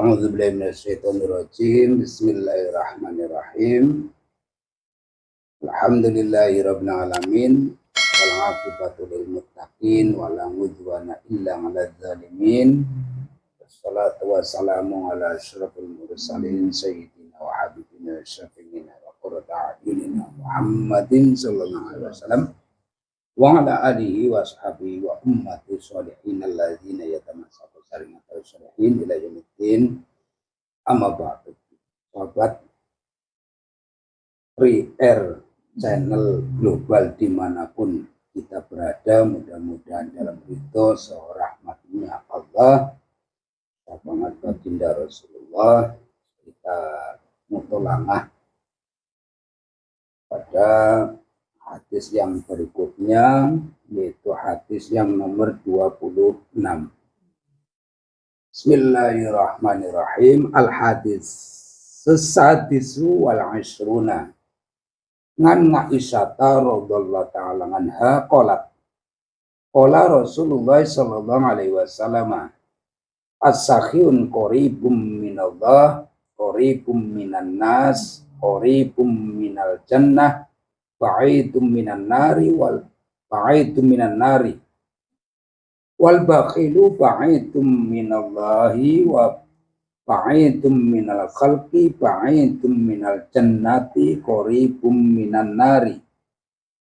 A'udzubillahi minasyaitonirrajim. Bismillahirrahmanirrahim. Alhamdulillahirabbil alamin. Wal 'aqibatu lil muttaqin wa la udwana illa 'alal zalimin. Wassalatu wassalamu ala asyrafil mursalin sayyidina wa habibina syafiina wa qurratu a'yunina Muhammadin sallallahu alaihi wasallam wa ala alihi wa sahbihi wa ummati sholihin alladzina yatamassaku sarinata sholihin ila yaumiddin. Amma ba'du. Sahabat Free-Air channel global dimanapun kita berada, mudah-mudahan dalam ridho rahmatnya Allah, syafaat baginda Rasulullah, kita mutolangah pada hadis yang berikutnya, yaitu hadis yang nomor 26. Bismillahirrahmanirrahim. Al-hadis sesadisu wal ashruna ngan Aisyata radhiyallahu ta'ala anha qalat qala Rasulullah sallallahu alaihi wasallam as-sakhiyun qaribum minallah qaribum minan nas qaribum minal jannah ba'idum minan nari wal ba'idum minan nari wal bakhilu ba'idum minallahi wa ba'idum minal khalqi ba'idum minal jannati qaribum minan nari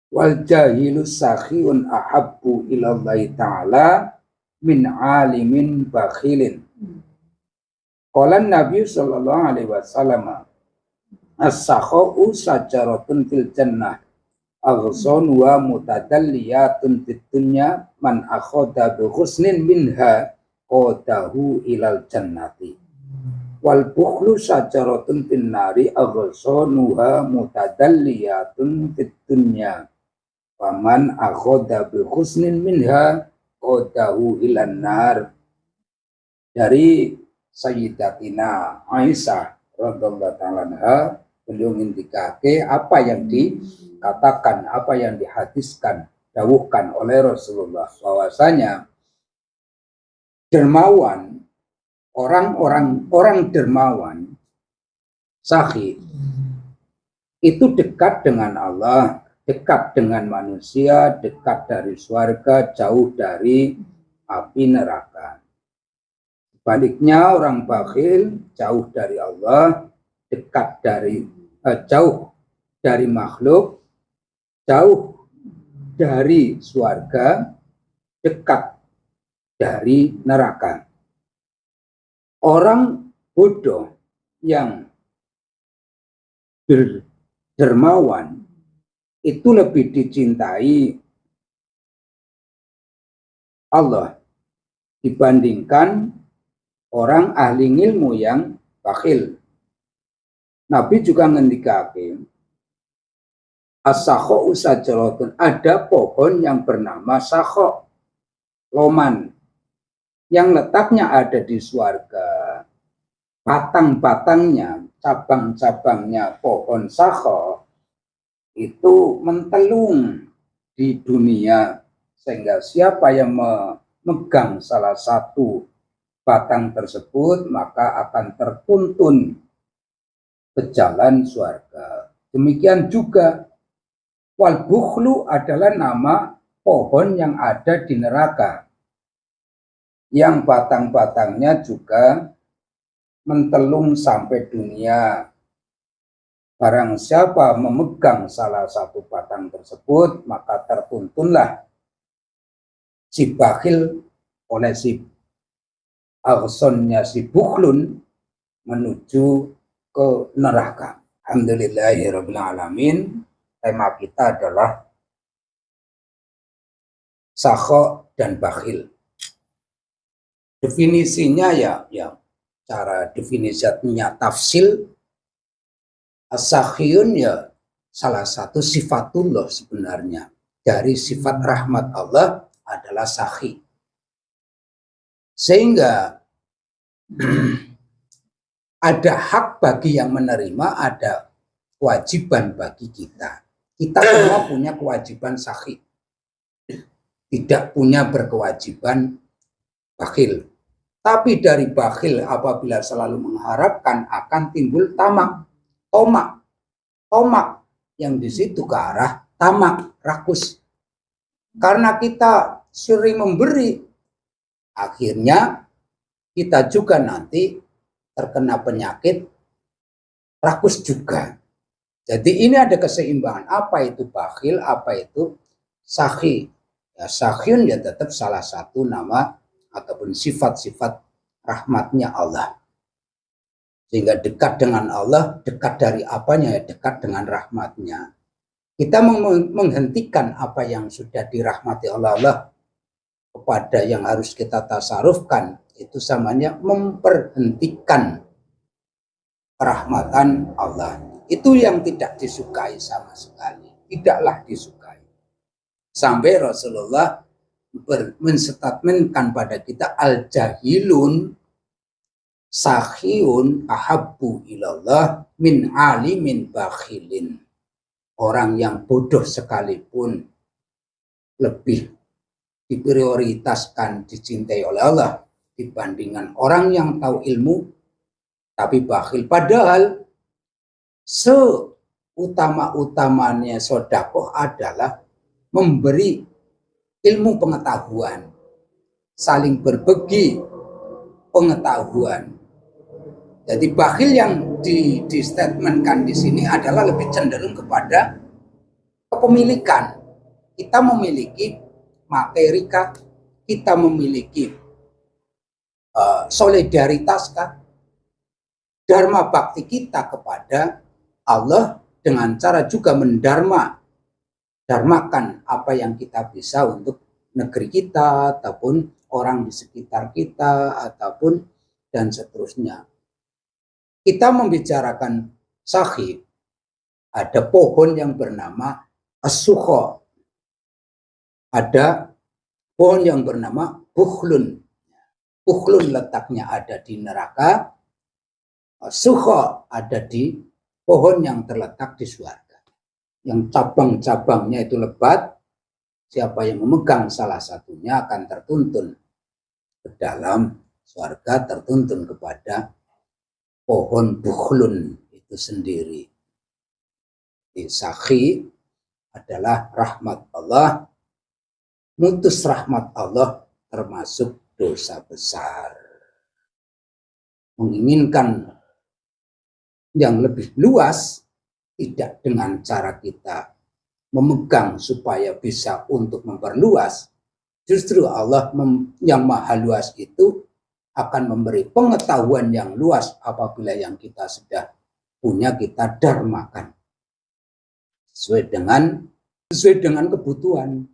wal jahilu sakhiyun ahabbu ilallahi ta'ala min alimin bakhilin. Qala Nabi sallallahu alaihi wasallam as-sakha'u sajaratun fil jannah aghson wa mutadalliyatun fid dunya man akhadha bi husnin minha qadahu ilal jannati wal bukhlu sajaratun fin nari aghsonuha mutadalliyatun fid dunya faman akhadha bi husnin minha qadahu ilan nar. Dari Sayyidatina Aisyah radhiyallahu ta'ala anha, beliau ngendikake apa yang dikatakan, apa yang dihadiskan, dawuhkan oleh Rasulullah bahwasanya dermawan, orang dermawan, sakhi itu dekat dengan Allah, dekat dengan manusia, dekat dari surga, jauh dari api neraka. Sebaliknya orang bakhil jauh dari Allah, dekat dari jauh dari makhluk, jauh dari surga, dekat dari neraka. Orang bodoh yang dermawan itu lebih dicintai Allah dibandingkan orang ahli ilmu yang bakhil. Nabi juga ngendikake as-sakha'u sajaratun, ada pohon yang bernama sakha, loman, yang letaknya ada di surga. Batang-batangnya, cabang-cabangnya pohon sakha itu mentelung di dunia, sehingga siapa yang memegang salah satu batang tersebut maka akan tertuntun ke jalan surga. Demikian juga wal bukhlu adalah nama pohon yang ada di neraka, yang batang-batangnya juga mentelung sampai dunia. Barang siapa memegang salah satu batang tersebut maka tertuntunlah si bakhil oleh si aghsonnya si bukhlun menuju ke neraka. Alhamdulillahirabbil alamin. Tema kita adalah sakha dan bakhil. Definisinya ya cara definisinya tafsil. As-sakhiyun ya salah satu sifatullah, sebenarnya dari sifat rahmat Allah adalah sakhi. Sehingga ada hak bagi yang menerima, ada kewajiban bagi kita. Kita semua punya kewajiban sakhi, tidak punya berkewajiban bakhil. Tapi dari bakhil apabila selalu mengharapkan akan timbul tamak, tomak yang di situ ke arah tamak, rakus. Karena kita sering memberi, akhirnya kita juga nanti terkena penyakit rakus juga. Jadi ini ada keseimbangan. Apa itu bakhil, apa itu sakhi. Ya, sakhiyun ya tetap salah satu nama ataupun sifat-sifat rahmatnya Allah. Sehingga dekat dengan Allah, dekat dari apanya ya, dekat dengan rahmatnya. Kita menghentikan apa yang sudah dirahmati Allah kepada yang harus kita tasarufkan, itu samanya memperhentikan rahmatan Allah. Itu yang tidak disukai sama sekali. Tidaklah disukai. Sampai Rasulullah menstatementkan pada kita al-jahilun sakhiyun ahabbu ilallah min alimin bakhilin. Orang yang bodoh sekalipun lebih diprioritaskan dicintai oleh Allah dibandingkan orang yang tahu ilmu tapi bakhil. Padahal seutama-utamanya sedekah adalah memberi ilmu pengetahuan, saling berbagi pengetahuan. Jadi bakhil yang di statementkan di sini adalah lebih cenderung kepada kepemilikan. Kita memiliki materi kah? Kita memiliki solidaritas kah? Dharma bakti kita kepada Allah dengan cara juga darmakan apa yang kita bisa untuk negeri kita ataupun orang di sekitar kita ataupun dan seterusnya. Kita membicarakan sakhi, ada pohon yang bernama as-sukha, ada pohon yang bernama bukhlun. Bukhlun letaknya ada di neraka, sukha ada di pohon yang terletak di surga. Yang cabang-cabangnya itu lebat, siapa yang memegang salah satunya akan tertuntun ke dalam surga, tertuntun kepada pohon bukhlun itu sendiri. Sakhi adalah rahmat Allah, mutus rahmat Allah termasuk dosa besar. Menginginkan yang lebih luas, tidak dengan cara kita memegang supaya bisa untuk memperluas. Justru Allah yang maha luas itu akan memberi pengetahuan yang luas apabila yang kita sudah punya kita dharmakan. Sesuai dengan kebutuhan.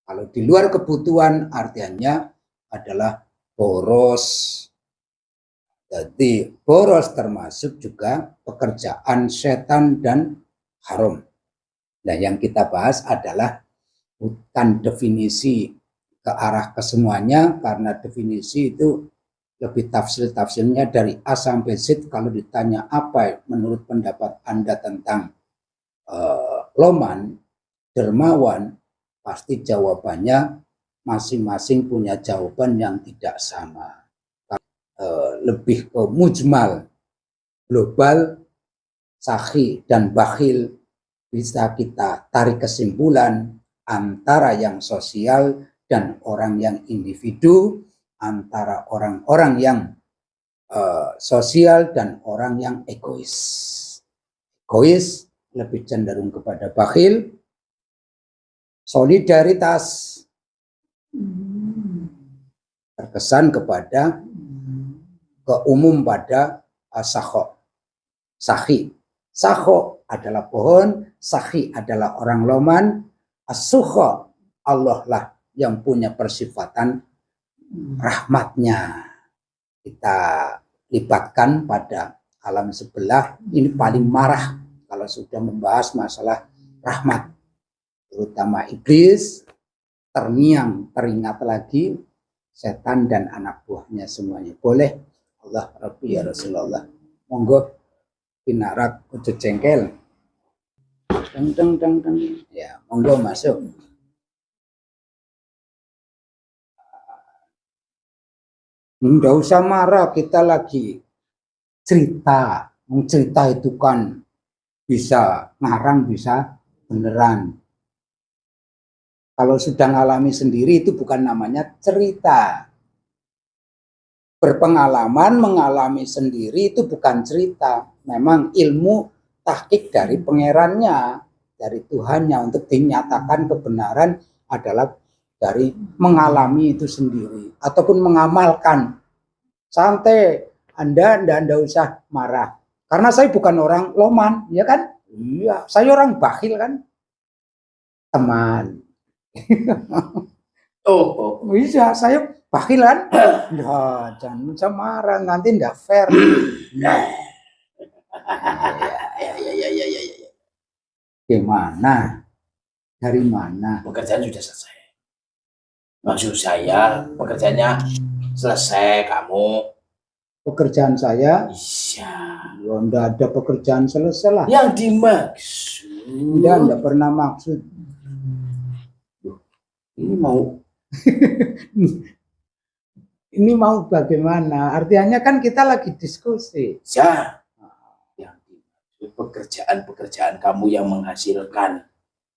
Kalau di luar kebutuhan artinya adalah boros. Jadi boros termasuk juga pekerjaan setan dan haram. Nah, yang kita bahas adalah bukan definisi ke arah kesemuanya, karena definisi itu lebih tafsirnya dari A sampai Z. Kalau ditanya apa menurut pendapat Anda tentang loman, dermawan, pasti jawabannya masing-masing punya jawaban yang tidak sama. Lebih ke mujmal, global, sakhi dan bakhil, bisa kita tarik kesimpulan antara yang sosial dan orang yang individu, antara orang-orang yang sosial dan orang yang egois. Egois lebih cenderung kepada bakhil, solidaritas terkesan kepada keumum pada sakhi. Sakho adalah pohon, sakhi adalah orang loman, as-sukha Allah lah yang punya persifatan rahmatnya. Kita libatkan pada alam sebelah, ini paling marah kalau sudah membahas masalah rahmat, terutama iblis, teringat lagi setan dan anak buahnya semuanya. Boleh Allah Rabbi ya Rasulullah, monggo pinarak udah jengkel, ya monggo masuk. Nggak usah marah, kita lagi cerita. Cerita itu kan bisa ngarang, bisa beneran. Kalau sudah ngalami sendiri itu bukan namanya cerita. Berpengalaman mengalami sendiri itu bukan cerita. Memang ilmu tahqiq dari pangerannya, dari Tuhannya, untuk dinyatakan kebenaran adalah dari mengalami itu sendiri ataupun mengamalkan. Santai, Anda usah marah. Karena saya bukan orang loman, ya kan? Iya, saya orang bakhil kan? Teman. Oh. Bisa, saya bakhil kan? Nah, jangan marah, nanti nggak fair. Nah. Ya. Gimana? Dari mana? Pekerjaan sudah selesai. Maksud saya, pekerjaannya selesai kamu. Pekerjaan saya? Iya. Ya, enggak ada pekerjaan selesai lah. Yang dimaksud? Enggak pernah maksud. Ini mau ini mau bagaimana? Artinya kan kita lagi diskusi. Ya. Yang dimaksud pekerjaan kamu yang menghasilkan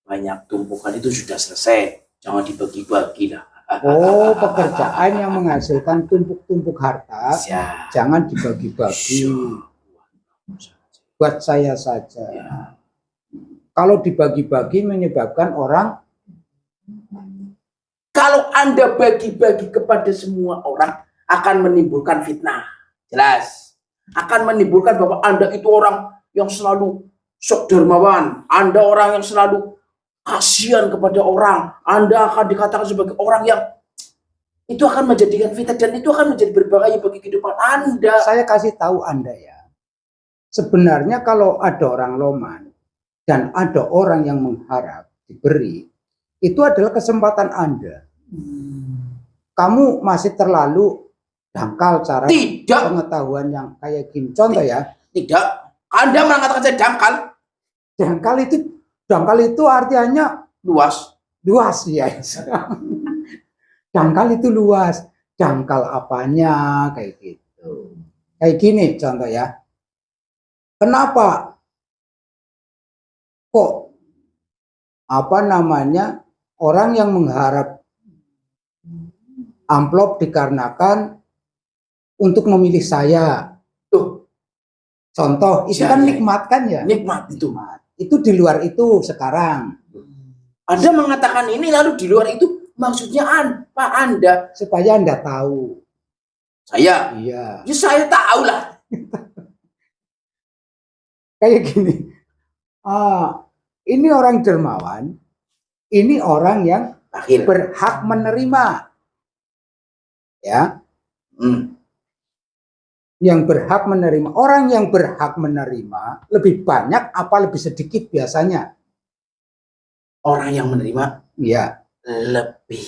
banyak tumpukan itu sudah selesai. Jangan dibagi-bagi lah. Oh, pekerjaan yang menghasilkan tumpuk-tumpuk harta, ya. Jangan dibagi-bagi. Buat saya saja. Ya. Kalau dibagi-bagi menyebabkan orang. Kalau Anda bagi-bagi kepada semua orang akan menimbulkan fitnah. Jelas. Akan menimbulkan bahwa Anda itu orang yang selalu sok dermawan. Anda orang yang selalu kasihan kepada orang. Anda akan dikatakan sebagai orang yang itu akan menjadikan fitnah dan itu akan menjadi berbahaya bagi kehidupan Anda. Saya kasih tahu Anda ya. Sebenarnya kalau ada orang loman dan ada orang yang mengharap diberi, itu adalah kesempatan Anda. Kamu masih terlalu dangkal cara pengetahuan yang kayak gini. Contoh ya. Tidak. Anda mengatakan saya dangkal. Dangkal itu artinya luas. Luas ya. Dangkal itu luas. Dangkal apanya kayak gitu. Kayak gini contoh ya. Kenapa kok orang yang mengharap amplop dikarenakan untuk memilih saya. Tuh. Contoh, itu kan nikmat kan ya? Nikmat itu. Itu di luar itu sekarang. Anda mengatakan ini lalu di luar itu maksudnya apa Anda? Supaya Anda tahu. Saya? Iya. Ya saya tahu lah. Kayak gini. Ini orang dermawan. Ini orang yang berhak menerima. Ya. Yang berhak menerima. Orang yang berhak menerima lebih banyak apa lebih sedikit biasanya? Orang yang menerima? Iya. Lebih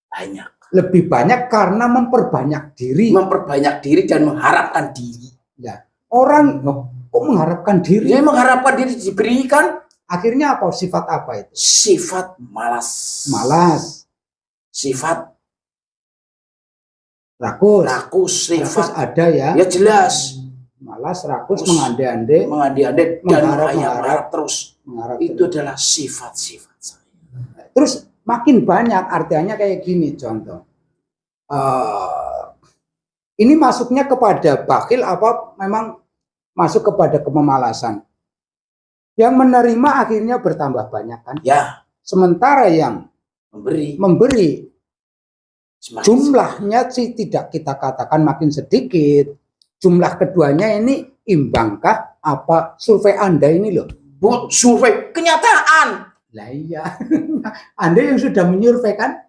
banyak. Lebih banyak karena memperbanyak diri. Memperbanyak diri dan mengharapkan diri. Ya. Orang kok mengharapkan diri? Dia mengharapkan diri diberikan. Akhirnya apa? Sifat apa itu? Sifat malas. Malas. Sifat rakus. Sifat ada ya? Ya jelas. Malas, rakus, mengande-ande, dan mengharap terus. Itu adalah sifat-sifat saya. Terus makin banyak artinya kayak gini contoh. Ini masuknya kepada bakhil apa memang masuk kepada kemalasan? Yang menerima akhirnya bertambah banyak kan? Ya. Sementara yang memberi jumlahnya sih tidak kita katakan makin sedikit. Jumlah keduanya ini imbangkah apa survei Anda ini loh? Survei kenyataan. Lah iya. Anda yang sudah menyurvei kan?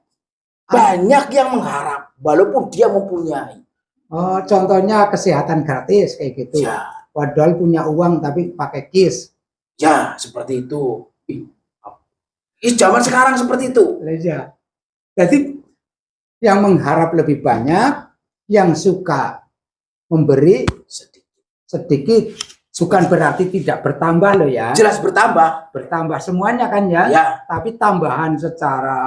Banyak yang mengharap walaupun dia mempunyai. Oh, contohnya kesehatan gratis kayak gitu. Ya. Padahal punya uang tapi pakai kis. Ya, seperti itu. Zaman sekarang seperti itu. Ya. Jadi yang mengharap lebih banyak, yang suka memberi sedikit. Bukan berarti tidak bertambah loh ya. Jelas bertambah. Bertambah semuanya kan ya. Ya. Tapi tambahan secara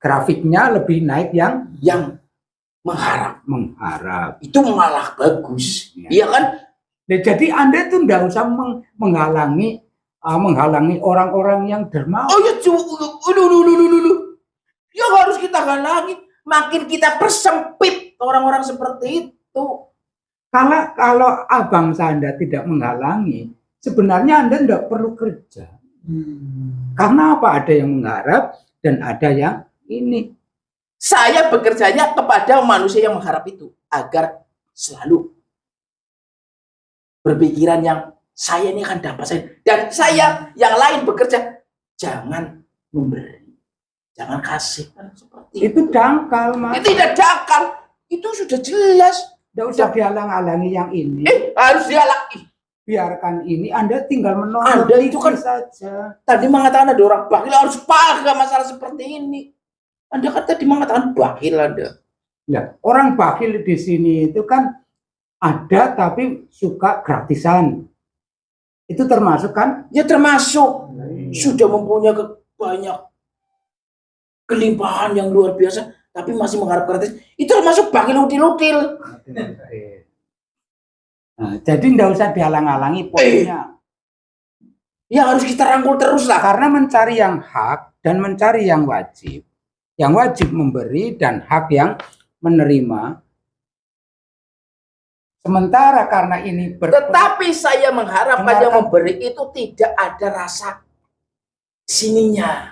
grafiknya lebih naik yang mengharap. mengharap. Itu malah bagus. Ya. Iya kan? Nah, jadi Anda itu tidak usah menghalangi orang-orang yang dermawan. Oh ya, yang harus kita halangi. Makin kita persempit orang-orang seperti itu. Kalau Abang Sanda tidak menghalangi, sebenarnya Anda tidak perlu kerja. Karena apa? Ada yang mengharap dan ada yang ini. Saya bekerjanya kepada manusia yang mengharap itu agar selalu berpikiran yang saya ini akan dapat saya, dan saya yang lain bekerja jangan memberi, jangan kasih. Seperti Itu dangkal, Mas. itu tidak dangkal, itu sudah jelas. Tidak usah dihalang-halangi yang ini. Harus dihalangi. Biarkan ini, Anda tinggal menonton Anda itu kan saja. tadi mengatakan ada orang bakhil harus paham masalah seperti ini. Anda kan tadi mengatakan bakhil Anda. Ya, orang bakhil di sini itu kan ada tapi suka gratisan. Itu termasuk kan? Ya termasuk sudah mempunyai banyak kelimpahan yang luar biasa, tapi masih mengharap gratis. Itu termasuk bakhil util-util. Nah, jadi tidak usah dihalang-halangi poinnya. Ya harus kita rangkul terus lah. Karena mencari yang hak dan mencari yang wajib. Yang wajib memberi dan hak yang menerima. Sementara karena ini Tetapi saya mengharap pada memberi itu tidak ada rasa sininya.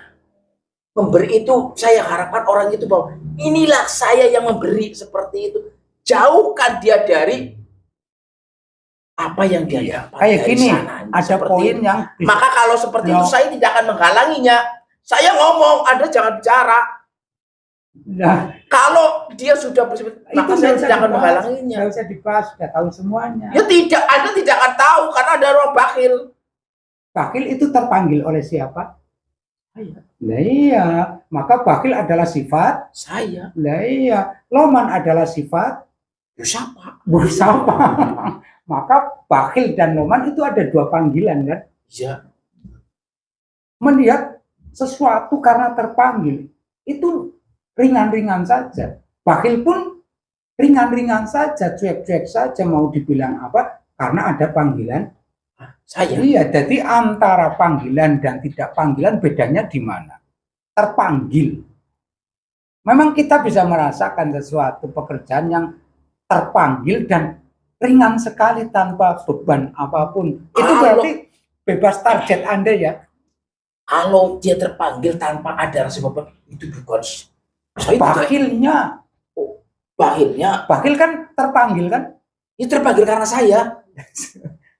Memberi itu saya harapkan orang itu bahwa inilah saya yang memberi seperti itu. Jauhkan dia dari apa yang dia dapat kayak dari gini. sananya, Ada poin itu. yang Maka kalau seperti itu saya tidak akan menghalanginya. Saya ngomong, Anda jangan bicara. Nah, Kalau dia sudah bersifat, maka saya tidak akan menghalanginya. Tidak usah dibahas, sudah tahu semuanya. Ya tidak, Anda tidak akan tahu karena ada orang bakhil. Bakhil itu terpanggil oleh siapa? Saya. Nah iya, maka bakhil adalah sifat. Saya. Nah iya, loman adalah sifat. Siapa? Bersama. Maka bakhil dan loman itu ada dua panggilan kan? Iya. Melihat sesuatu karena terpanggil itu ringan-ringan saja. Bakhil pun ringan-ringan saja, cuek-cuek saja mau dibilang apa? Karena ada panggilan. Saya. Iya, jadi antara panggilan dan tidak panggilan bedanya di mana? Terpanggil. Memang kita bisa merasakan sesuatu pekerjaan yang terpanggil dan ringan sekali tanpa beban apapun. Itu berarti bebas target Anda ya. Kalau dia terpanggil tanpa ada rasa beban, itu bukan saya. Bakhilnya. Bakhilnya. Bakhil kan terpanggil kan? Itu terpanggil karena saya.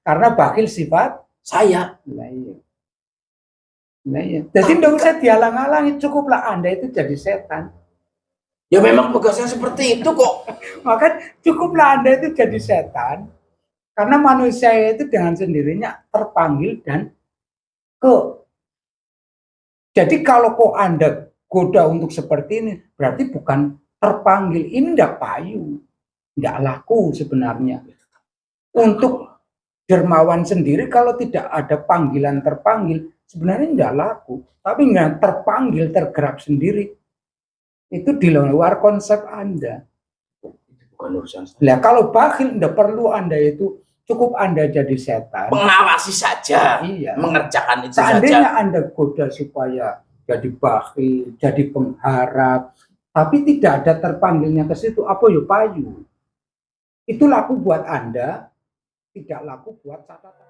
Karena bakhil sifat saya. Nah iya. Nah iya. Jadi tidak usah dihalang-halangi, cukuplah Anda itu jadi setan. Ya memang tugasnya seperti itu kok. Maka cukuplah Anda itu jadi setan. Karena manusia itu dengan sendirinya terpanggil dan ke. Jadi kalau kok Anda goda untuk seperti ini, berarti bukan terpanggil. Ini tidak payu. Tidak laku sebenarnya. Untuk dermawan sendiri kalau tidak ada panggilan terpanggil, sebenarnya tidak laku. Tapi nggak terpanggil, tergerak sendiri. Itu di luar konsep Anda. Itu bukan urusan saya. Nah, kalau bakhil tidak perlu Anda itu, cukup Anda jadi setan. Mengawasi saja. Iya. Mengerjakan itu Seandainya saja. Anda goda supaya jadi bakhil, jadi pengharap, tapi tidak ada terpanggilnya ke situ, apa ya payu? Itu laku buat Anda, tidak laku buat catatan.